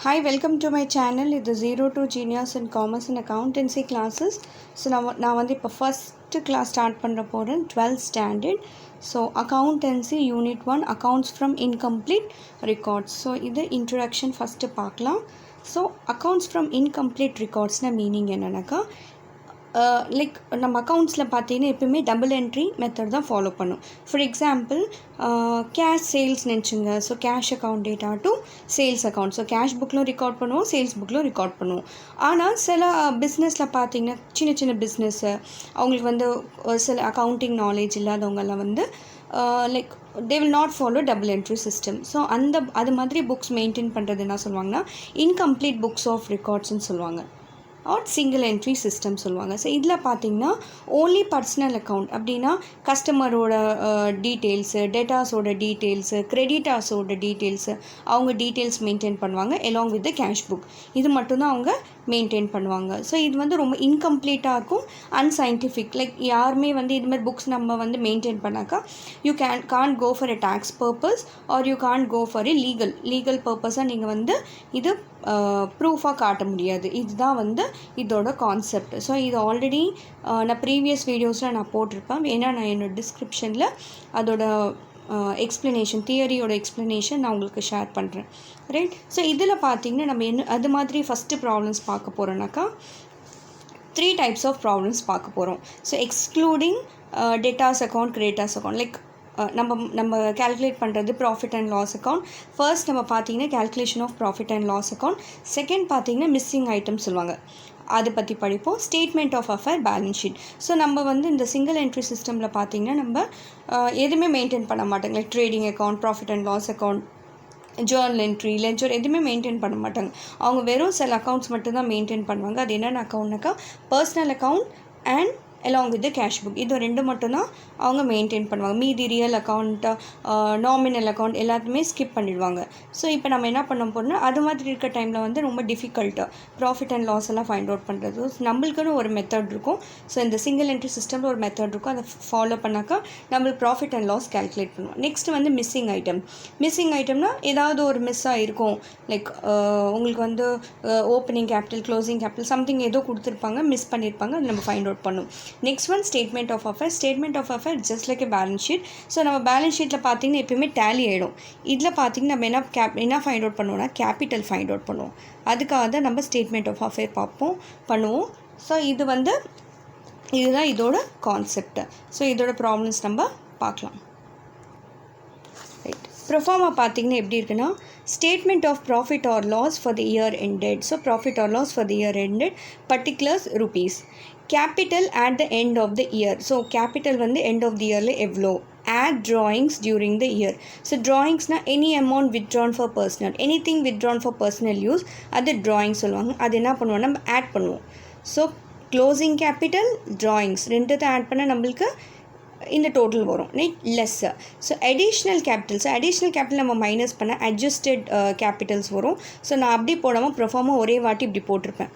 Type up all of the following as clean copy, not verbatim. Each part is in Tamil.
Hi, welcome to my channel. This is Zero to Genius in Commerce and Accountancy classes. So நான் வந்து இப்போ first class start பண்ணுற போகிறேன் 12th standard. So Accountancy Unit 1 Accounts from Incomplete Records. So இது introduction first பார்க்கலாம். So Accounts from Incomplete Recordsனா meaning என்னன்னாக்கா லைக் நம்ம அக்கௌண்ட்ஸில் பார்த்தீங்கன்னா எப்பவுமே டபுள் என்ட்ரி மெத்தட் தான் ஃபாலோ பண்ணும். ஃபார் எக்ஸாம்பிள் கேஷ் சேல்ஸ் நினச்சிங்க. So cash account data to sales account. So cash புக்கிலும் record பண்ணுவோம், சேல்ஸ் புக்கிலும் ரெக்கார்ட் பண்ணுவோம். ஆனால் சில பிஸ்னஸில் பார்த்தீங்கன்னா சின்ன சின்ன பிஸ்னஸ்ஸு அவங்களுக்கு வந்து சில அக்கௌண்டிங் நாலேஜ் இல்லாதவங்கெல்லாம் வந்து like they will not follow double entry system. So அது மாதிரி புக்ஸ் மெயின்டைன் பண்ணுறது என்ன சொல்லுவாங்கன்னா இன்கம்ப்ளீட் புக்ஸ் ஆஃப் ரெக்கார்ட்ஸ்ன்னு சொல்லுவாங்க, ஆர் சிங்கிள் என்ட்ரி சிஸ்டம் சொல்லுவாங்க. ஸோ இதில் பார்த்தீங்கன்னா ஓன்லி பர்சனல் அக்கௌண்ட் அப்படின்னா கஸ்டமரோட டீட்டெயில்ஸு, டேட்டாஸோட டீட்டெயில்ஸு, கிரெடிட்டாஸோட டீட்டெயில்ஸு அவங்க டீட்டெயில்ஸ் மெயின்டைன் பண்ணுவாங்க along with the cash book. இது மட்டும்தான் அவங்க மெயின்டைன் பண்ணுவாங்க. ஸோ இது வந்து ரொம்ப இன்கம்ப்ளீட்டாக இருக்கும், அன்சைன்டிஃபிக். லைக் யாருமே வந்து இது மாதிரி புக்ஸ் நம்ம வந்து மெயின்டைன் பண்ணாக்கா you can't go for a tax purpose or you can't go for a legal பர்பஸாக நீங்கள் வந்து இது ப்ரூஃபாக காட்ட முடியாது. இதுதான் வந்து இதோட கான்செப்ட். ஸோ இது ஆல்ரெடி நான் ப்ரீவியஸ் வீடியோஸில் நான் போட்டிருப்பேன். ஏன்னா நான் என்னோடய டிஸ்கிரிப்ஷனில் அதோட எக்ஸ்ப்ளனேஷன், தியரியோட எக்ஸ்ப்ளனேஷன் நான் உங்களுக்கு ஷேர் பண்ணுறேன், ரைட்? ஸோ இதில் பார்த்தீங்கன்னா நம்ம அது மாதிரி ஃபஸ்ட்டு ப்ராப்ளம்ஸ் பார்க்க போகிறோன்னாக்கா 3 types ஆஃப் ப்ராப்ளம்ஸ் பார்க்க போகிறோம். So excluding debtors account, creditors account. Like நம்ம கேல்குலேட் பண்ணுறது profit and loss account. First நம்ம பார்த்தீங்கன்னா calculation of profit and loss account. Second பார்த்தீங்கன்னா மிஸ்ஸிங் ஐட்டம் சொல்லுவாங்க, அதை பற்றி படிப்போம். Statement of affairs, balance sheet. So நம்ம வந்து இந்த சிங்கிள் என்ட்ரி சிஸ்டமில் பார்த்தீங்கன்னா நம்ம எதுவுமே மெயின்டைன் பண்ண மாட்டோங்க. Like trading account, profit and loss account, journal entry, ledger எதுவுமே மெயின்டைன் பண்ண மாட்டாங்க. அவங்க வெறும் சில அக்கௌண்ட்ஸ் மட்டும்தான் மெயின்டைன் பண்ணுவாங்க. அது என்னென்ன அக்கௌண்ட்னாக்கா personal account and along with the cash book. இது ரெண்டு மட்டும்தான் அவங்க மெயின்டைன் பண்ணுவாங்க. மீதி ரியல் அக்கௌண்ட், நாமினல் அக்கௌண்ட் எல்லாத்தையுமே ஸ்கிப் பண்ணிடுவாங்க. ஸோ இப்போ நம்ம என்ன பண்ண போகிறோம்னா அது மாதிரி இருக்க டைமில் வந்து ரொம்ப டிஃபிகல்ட்டு ப்ராஃபிட் அண்ட் லாஸ் எல்லாம் ஃபைண்ட் அவுட் பண்ணுறது. நம்மளுக்குன்னு ஒரு மெத்தட் இருக்கும். ஸோ இந்த சிங்கிள் என்ட்ரி சிஸ்டமில் ஒரு மெத்தட் இருக்கும், அதை ஃபாலோ பண்ணாக்கா நம்மளுக்கு ப்ராஃபிட் அண்ட் லாஸ் கேல்குலேட் பண்ணுவோம். நெக்ஸ்ட் வந்து மிஸ்ஸிங் ஐட்டம். மிஸ்ஸிங் ஐட்டம்னா ஏதாவது ஒரு மிஸ் ஆகிருக்கும். லைக் உங்களுக்கு வந்து opening capital, closing capital something ஏதோ கொடுத்துருப்பாங்க, மிஸ் பண்ணியிருப்பாங்க, அது நம்ம ஃபைண்ட் அவுட் பண்ணுவோம். Next one statement of affair. Statement of affair just like a balance sheet. So நம்ம பேலன்ஸ் ஷீட்டில் பார்த்தீங்கன்னா எப்பயுமே டேலி ஆகிடும். இதில் பார்த்தீங்கன்னா நம்ம என்ன ஃபைண்ட் அவுட் பண்ணுவோம்னா கேபிட்டல் ஃபைண்ட் அவுட் பண்ணுவோம். அதுக்காக தான் நம்ம ஸ்டேட்மெண்ட் ஆஃப் அஃபேர் பண்ணுவோம். ஸோ இதுதான் இதோட கான்செப்ட். ஸோ இதோட ப்ராப்ளம்ஸ் நம்ம பார்க்கலாம், ரைட்? ப்ரொஃபார்மா பார்த்தீங்கன்னா எப்படி இருக்குன்னா statement of profit or loss for the year ended. So profit or loss for the year ended particulars rupees. Capital at the end of the year. So capital வந்து எண்ட் ஆஃப் தி இயரில் எவ்வளோ. add drawings during the year. So drawings-னா any amount withdrawn for personal, anything withdrawn for personal use, அது drawing சொல்லுவாங்க. அது என்ன பண்ணுவோம், நம்ம ஆட் பண்ணுவோம். ஸோ க்ளோசிங் கேபிட்டல், drawings ரெண்டுத்தை ஆட் பண்ணால் நம்மளுக்கு இந்த டோட்டல் வரும், லெஸ்ஸு. ஸோ அடிஷ்னல் கேபிட்டல் நம்ம மைனஸ் பண்ண அட்ஜஸ்டட் கேபிட்டல்ஸ் வரும். ஸோ நான் அப்படி போடாமல் ப்ரொஃபார்மா ஒரே வாட்டி இப்படி போட்டிருப்பேன்.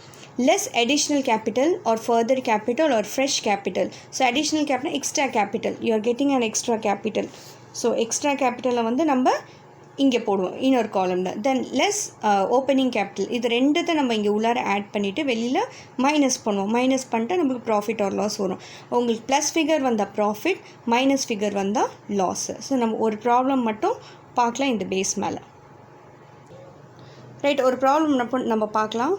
Less additional capital or further capital or fresh capital. So additional capital extra capital, you are getting an extra capital. So extra கேபிட்டலை வந்து நம்ம இங்கே போடுவோம் இன்னொரு காலமில். Then less opening capital. இது ரெண்டுத்தை நம்ம இங்கே உள்ளார ஆட் பண்ணிவிட்டு வெளியில் மைனஸ் பண்ணுவோம். மைனஸ் பண்ணிட்டு நம்மளுக்கு ப்ராஃபிட் ஆர் லாஸ் வரும். உங்களுக்கு ப்ளஸ் ஃபிகர் வந்தால் ப்ராஃபிட், மைனஸ் ஃபிகர் வந்தால் லாஸு. ஸோ நம்ம ஒரு ப்ராப்ளம் மட்டும் பார்க்கலாம் இந்த பேஸ் மேலே, ரைட்? ஒரு ப்ராப்ளம் நம்ம பார்க்கலாம்,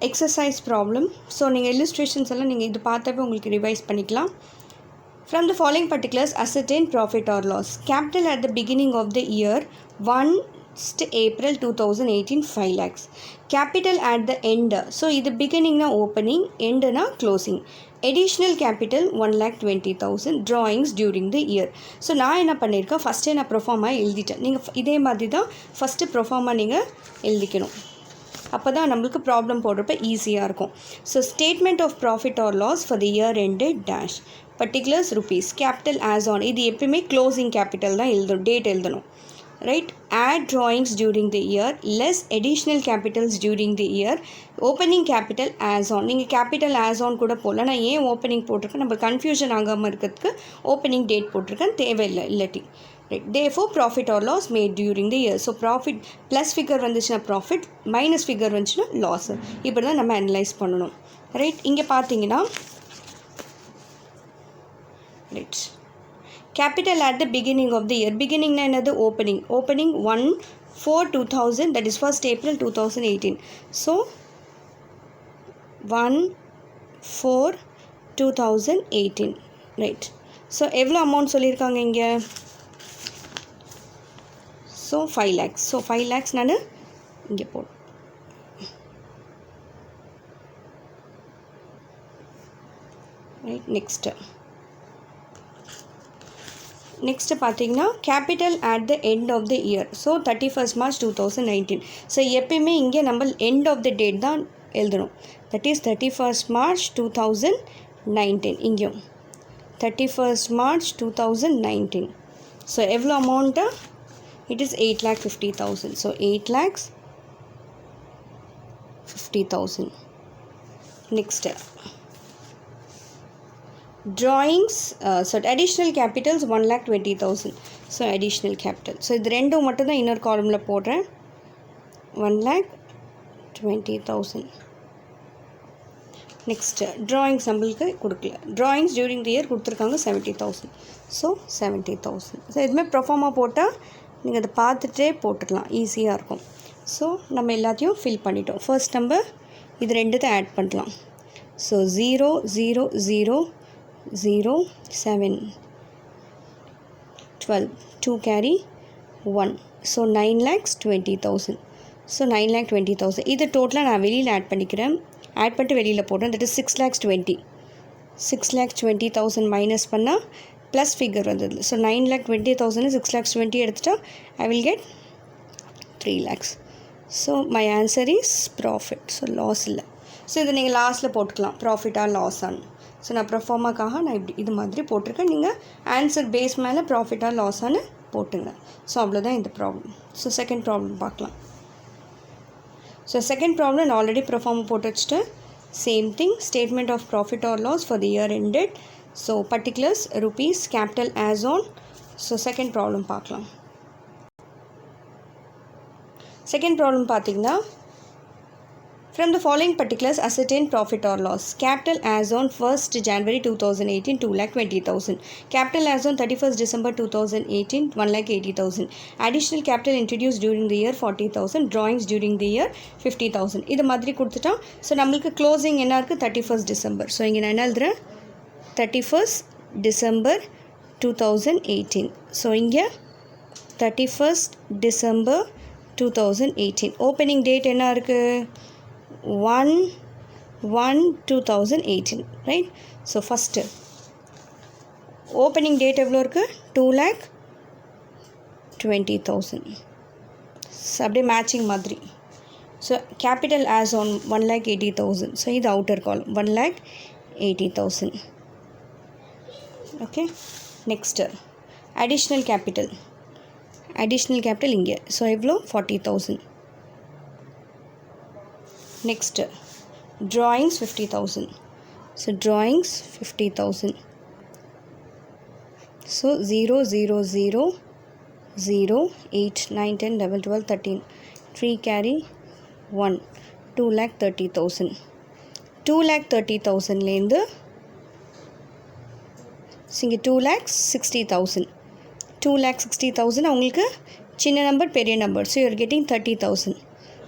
எக்ஸசைஸ் ப்ராப்ளம். ஸோ நீங்கள் இல்லுஸ்ட்ரேஷன்ஸ் எல்லாம் நீங்கள் இது பார்த்தாவே உங்களுக்கு ரிவைஸ் பண்ணிக்கலாம். From the following particulars, ascertain profit or loss. Capital at the beginning of the year 1st April 2018 5 lakhs. Capital at the end. So இது beginning na opening, end na closing. Additional capital 1,20,000. Drawings during the year. So நான் என்ன பண்ணியிருக்கேன், ஃபஸ்ட்டே நான் ப்ரொஃபார்மா எழுதிட்டேன். நீங்கள் இதே மாதிரி தான் ஃபஸ்ட்டு ப்ரொஃபார்மா நீங்கள் எழுதிக்கணும். அப்போ தான் நம்மளுக்கு ப்ராப்ளம் போடுறப்ப ஈஸியாக இருக்கும். So statement of profit or loss for the year ended dash particulars rupees. Capital as on. இது எப்பயுமே க்ளோசிங் கேபிட்டல் தான் எழுதணும், டேட் எழுதணும், right? add drawings during the year, less additional capitals during the year, opening capital as on. நீங்கள் கேபிட்டல் ஆஸ் ஆன் கூட போடல. நான் ஏன் ஓப்பனிங் போட்டிருக்கேன், நம்ம கன்ஃபியூஷன் ஆகாமல் இருக்கிறதுக்கு ஓப்பனிங் டேட் போட்டிருக்கேன், தேவையில்லை இல்லாட்டி, right. therefore profit or loss made during the year. So profit plus figure வந்துச்சுன்னா ப்ராஃபிட், மைனஸ் ஃபிகர் வந்துச்சுன்னா லாஸ். இப்படி தான் நம்ம அனலைஸ் பண்ணணும். ரைட். இங்கே பார்த்தீங்கன்னா right, capital at the beginning of the year. பிகினிங்னா என்னது? Opening. Opening 1/4/2000, that is 1st April 2018. So 1/4/2018. Right. So எவ்வளோ அமௌண்ட் சொல்லியிருக்காங்க இங்கே? So 5 lakhs. ஸோ 5 lakhs நான் இங்கே போடும். ரைட். நெக்ஸ்ட்டு பார்த்தீங்கன்னா capital at the end of the year. So 31st March 2019. So எப்பயுமே இங்கே நம்ம எண்ட் ஆஃப் த டேட் தான் எழுதணும். That is 31st March 2019. இங்கேயும் 31st March 2019. ஸோ எவ்வளோ amount? It is 8,50,000. So 8,50,000. Next drawings. So additional capitals 1,20,000. So additional capital. So இது ரெண்டும் மட்டும் தான் இன்னொரு காலமில் போடுறேன். 1,20,000. நெக்ஸ்ட்டு ட்ராயிங்ஸ் நம்மளுக்கு கொடுக்கல. ட்ராயிங்ஸ் டியூரிங் தி இயர் கொடுத்துருக்காங்க 70,000. ஸோ 70,000. ஸோ இதுமாதிரி ப்ரொஃபார்மா போட்டால் நீங்கள் அதை பார்த்துட்டே போட்டுடலாம், ஈஸியாக இருக்கும். ஸோ நம்ம எல்லாத்தையும் ஃபில் பண்ணிட்டோம். ஃபர்ஸ்ட் நம்ம இது ரெண்டுத்தை ஆட் பண்ணலாம். So 0,0,0,0,7 12 2 carry 1. ஸோ 9,20,000. ஸோ 9,20,000. இது டோட்டலாக நான் வெளியில் ஆட் பண்ணிக்கிறேன். ஆட் பண்ணிட்டு வெளியில் போடுறேன். That is 6,20,000. 6,20,000 மைனஸ் பண்ணால் ப்ளஸ் ஃபிகர் வந்தது. ஸோ 9,20,000 6,20,000 எடுத்துட்டா I will get 3 lakhs. So my answer is profit. So loss இல்லை. ஸோ இதை நீங்கள் லாஸ்ட்டில் போட்டுக்கலாம், ப்ராஃபிட்டாக லாஸான்னு. ஸோ நான் ப்ரொஃபார்மாக்காக நான் இப்படி இது மாதிரி போட்டிருக்கேன். நீங்கள் ஆன்சர் பேஸ் மேலே ப்ராஃபிட்டாக லாஸான்னு போட்டுங்க. ஸோ அவ்வளோதான் இந்த ப்ராப்ளம். ஸோ செகண்ட் ப்ராப்ளம் பார்க்கலாம். ஸோ செகண்ட் ப்ராப்ளம் நான் ஆல்ரெடி ப்ரொஃபார்மா போட்டு வச்சுட்டு same thing, statement of profit or loss for the year ended. So particulars rupees, capital as on. So second problem பார்க்கலாம். செகண்ட் ப்ராப்ளம் பார்த்தீங்கன்னா, from the following particulars ascertain profit or loss. Capital as on 1st January 2018 2,20,000. Capital as on 31st December 2018 1,80,000. Additional capital introduced during the year 40,000. Drawings during the year 50,000. இது மாதிரி கொடுத்துட்டோம். ஸோ நம்மளுக்கு க்ளோசிங் என்ன இருக்குது? 31st December. ஸோ இங்கே நான் என்ன எழுதுறேன்? 31st December 2018. ஸோ இங்கே 31st December 2018. ஓப்பனிங் டேட் என்ன இருக்குது? 1/1/2018. Right. So first opening date எவ்வளோ இருக்குது? 2,20,000. அப்படியே மேட்சிங் மாதிரி. So capital as on 1,80,000. So இது அவுட்டர் காலம் 1,80,000. Okay. Next additional capital. Additional capital இங்கே. ஸோ எவ்வளோ? 40,000. Next, drawings 50,000. So drawings 50,000. So 0, 0, 0, 0, 8, 9, 10, 11, 12, 13. 3 carry 1. 2,30,000. 2,30,000 லேந்து இங்கே 2,60,000. 2,60,000 அவங்களுக்கு சின்ன நம்பர் பெரிய number. So you're getting 30,000.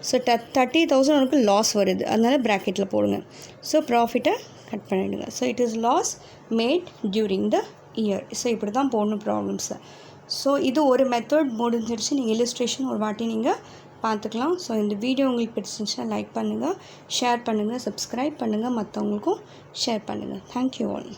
So 30,000 உனக்கு லாஸ் வருது, அதனால் ப்ராக்கெட்டில் போடுங்க. ஸோ ப்ராஃபிட்டை கட் பண்ணிவிடுங்க. So it is loss made during the year. So இப்படி தான் போடணும் ப்ராப்ளம்ஸை. ஸோ இது ஒரு மெத்தட் முடிஞ்சிருச்சு. நீங்கள் இல்லுஸ்ட்ரேஷன் ஒரு வாட்டி நீங்கள் பார்த்துக்கலாம். ஸோ இந்த வீடியோ உங்களுக்கு பிடிச்சிருந்துச்சுன்னா லைக் பண்ணுங்கள், ஷேர் பண்ணுங்கள், சப்ஸ்கிரைப் பண்ணுங்கள், மற்றவங்களுக்கும் ஷேர் பண்ணுங்கள். Thank you all.